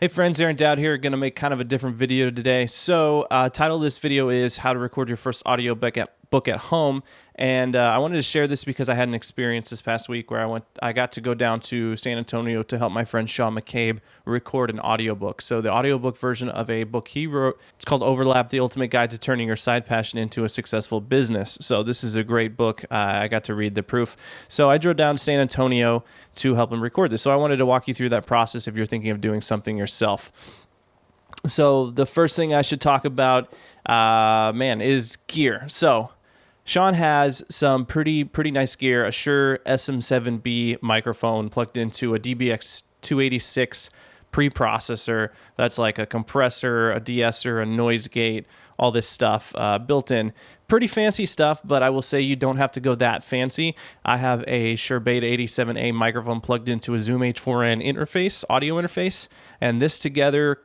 Hey friends, Aaron Dowd here. Going to make kind of a different video today. So, title of this video is how to record your first audiobook at home. And I wanted to share this because I had an experience this past week where I got to go down to San Antonio to help my friend Sean McCabe record an audiobook. So the audiobook version of a book he wrote, it's called Overlap: The Ultimate Guide to Turning Your Side Passion into a Successful Business. So this is a great book. I got to read the proof. So I drove down to San Antonio to help him record this. So I wanted to walk you through that process if you're thinking of doing something yourself. So the first thing I should talk about, is gear. So Sean has some pretty nice gear, a SHURE SM7B microphone plugged into a DBX 286 preprocessor. That's like a compressor, a de-esser, a noise gate, all this stuff built in. Pretty fancy stuff, but I will say you don't have to go that fancy. I have a SHURE Beta 87A microphone plugged into a Zoom H4n interface, audio interface, and this together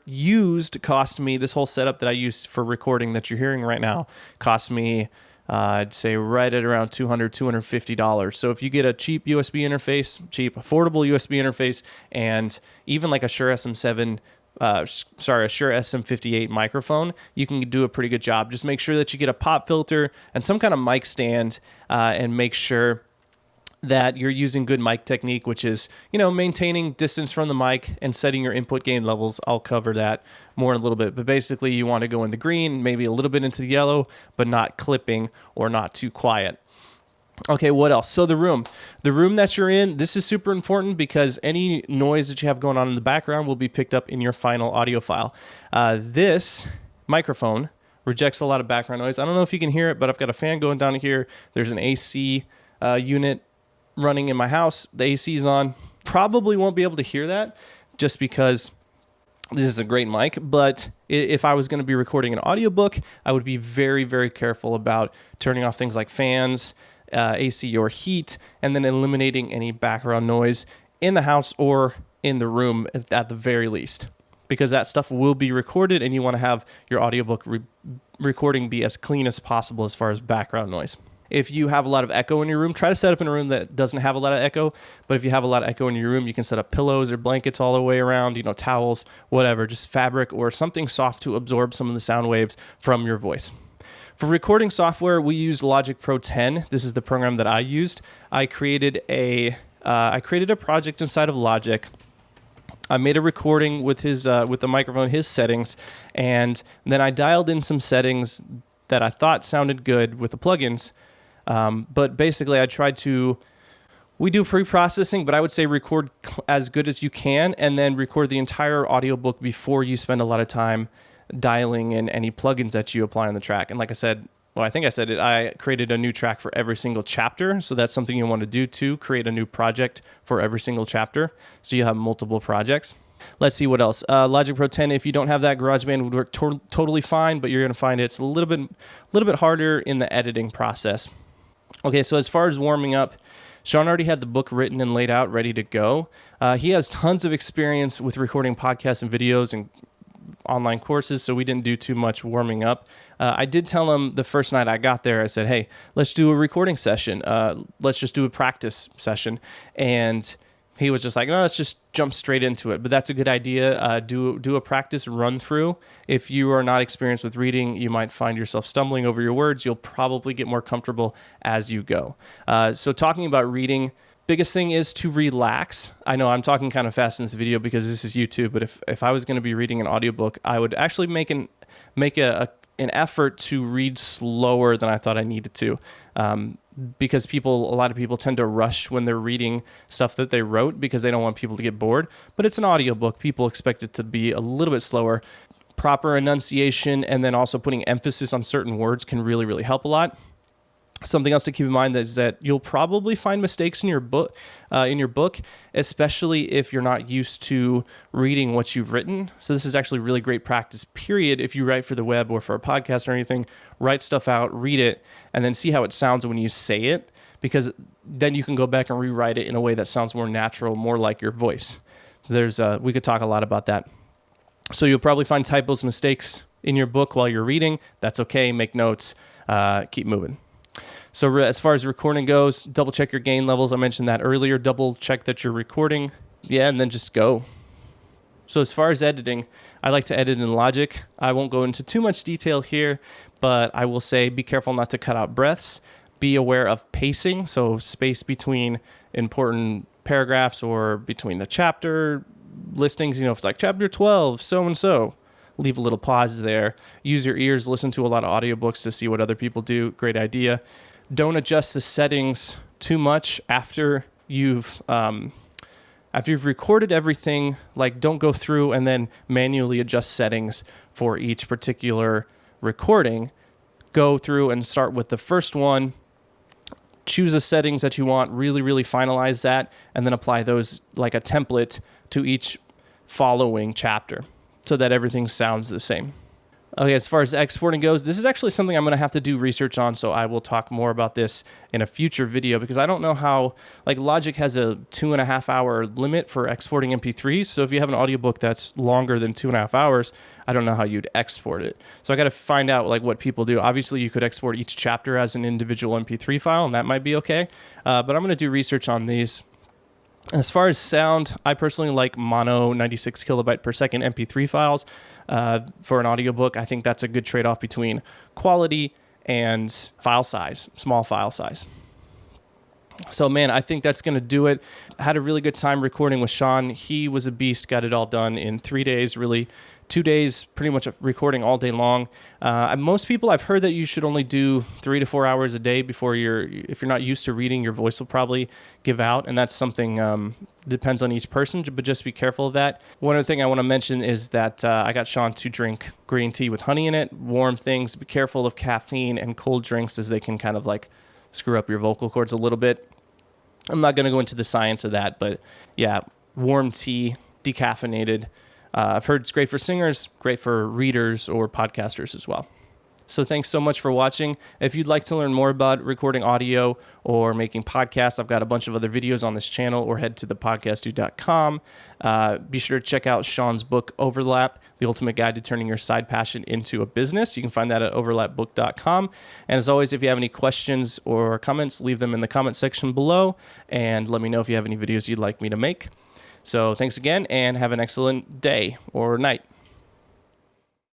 cost me, this whole setup that I use for recording that you're hearing right now, cost me I'd say right at around $200, $250. So if you get a cheap USB interface, affordable USB interface, and even like a SHURE a SHURE SM58 microphone, you can do a pretty good job. Just make sure that you get a pop filter and some kind of mic stand, and make sure that you're using good mic technique, which is, maintaining distance from the mic and setting your input gain levels. I'll cover that more in a little bit, but basically you want to go in the green, maybe a little bit into the yellow, but not clipping or not too quiet. Okay, what else? So the room that you're in, this is super important because any noise that you have going on in the background will be picked up in your final audio file. This microphone rejects a lot of background noise. I don't know if you can hear it, but I've got a fan going down here. There's an AC unit running in my house. The AC is on. Probably won't be able to hear that just because this is a great mic, but if I was going to be recording an audiobook, I would be very, very careful about turning off things like fans, AC or heat, and then eliminating any background noise in the house or in the room at the very least, because that stuff will be recorded and you want to have your audiobook recording be as clean as possible as far as background noise. If you have a lot of echo in your room, try to set up in a room that doesn't have a lot of echo. But if you have a lot of echo in your room, you can set up pillows or blankets all the way around, towels, whatever, just fabric or something soft to absorb some of the sound waves from your voice. For recording software, we use Logic Pro 10. This is the program that I used. I created a project inside of Logic. I made a recording with the microphone, his settings, and then I dialed in some settings that I thought sounded good with the plugins. But basically, we do pre-processing, but I would say record as good as you can and then record the entire audiobook before you spend a lot of time dialing in any plugins that you apply on the track. And like I said, I think I said it, I created a new track for every single chapter. So that's something you want to do too, create a new project for every single chapter. So you have multiple projects. Let's see what else. Logic Pro 10, if you don't have that, GarageBand would work totally fine, but you're going to find it's a little bit harder in the editing process. Okay, so as far as warming up, Sean already had the book written and laid out, ready to go. He has tons of experience with recording podcasts and videos and online courses, so we didn't do too much warming up. I did tell him the first night I got there, I said, hey, let's do a recording session. Let's just do a practice session. And he was just like, no, let's just jump straight into it. But that's a good idea. Do a practice run through. If you are not experienced with reading, you might find yourself stumbling over your words. You'll probably get more comfortable as you go. So talking about reading, biggest thing is to relax. I know I'm talking kind of fast in this video because this is YouTube, but if I was going to be reading an audiobook, I would actually make an effort to read slower than I thought I needed to. Because a lot of people tend to rush when they're reading stuff that they wrote because they don't want people to get bored. But it's an audiobook. People expect it to be a little bit slower. Proper enunciation and then also putting emphasis on certain words can really, really help a lot. Something else to keep in mind is that you'll probably find mistakes in your book, especially if you're not used to reading what you've written. So this is actually really great practice, period. If you write for the web or for a podcast or anything, write stuff out, read it, and then see how it sounds when you say it, because then you can go back and rewrite it in a way that sounds more natural, more like your voice. We could talk a lot about that. So you'll probably find typos, mistakes in your book while you're reading. That's okay. Make notes. Keep moving. So as far as recording goes, double check your gain levels. I mentioned that earlier. Double check that you're recording. Yeah, and then just go. So as far as editing, I like to edit in Logic. I won't go into too much detail here, but I will say be careful not to cut out breaths. Be aware of pacing, so space between important paragraphs or between the chapter listings. If it's like chapter 12, so-and-so, leave a little pause there. Use your ears, listen to a lot of audiobooks to see what other people do. Great idea. Don't adjust the settings too much after you've recorded everything. Like, don't go through and then manually adjust settings for each particular recording. Go through and start with the first one. Choose the settings that you want, really, really finalize that, and then apply those like a template to each following chapter so that everything sounds the same. Okay, as far as exporting goes, this is actually something I'm going to have to do research on, so I will talk more about this in a future video, because I don't know how, like, Logic has a 2.5 hour limit for exporting MP3s, so if you have an audiobook that's longer than 2.5 hours, I don't know how you'd export it. So I got to find out, like, what people do. Obviously, you could export each chapter as an individual MP3 file, and that might be okay, but I'm going to do research on these. As far as sound, I personally like mono 96 kilobyte per second MP3 files. For an audiobook, I think that's a good trade-off between quality and file size, small file size. So, man, I think that's going to do it. I had a really good time recording with Sean. He was a beast, got it all done in 3 days, really. 2 days, pretty much recording all day long. Most people, I've heard that you should only do 3 to 4 hours a day before if you're not used to reading, your voice will probably give out. And that's something, depends on each person, but just be careful of that. One other thing I want to mention is that I got Sean to drink green tea with honey in it, warm things. Be careful of caffeine and cold drinks, as they can kind of like screw up your vocal cords a little bit. I'm not going to go into the science of that, but yeah, warm tea, decaffeinated. I've heard it's great for singers, great for readers or podcasters as well. So thanks so much for watching. If you'd like to learn more about recording audio or making podcasts, I've got a bunch of other videos on this channel, or head to thepodcastdude.com. Be sure to check out Sean's book, Overlap, The Ultimate Guide to Turning Your Side Passion into a Business. You can find that at overlapbook.com. And as always, if you have any questions or comments, leave them in the comment section below, and let me know if you have any videos you'd like me to make. So thanks again, and have an excellent day or night.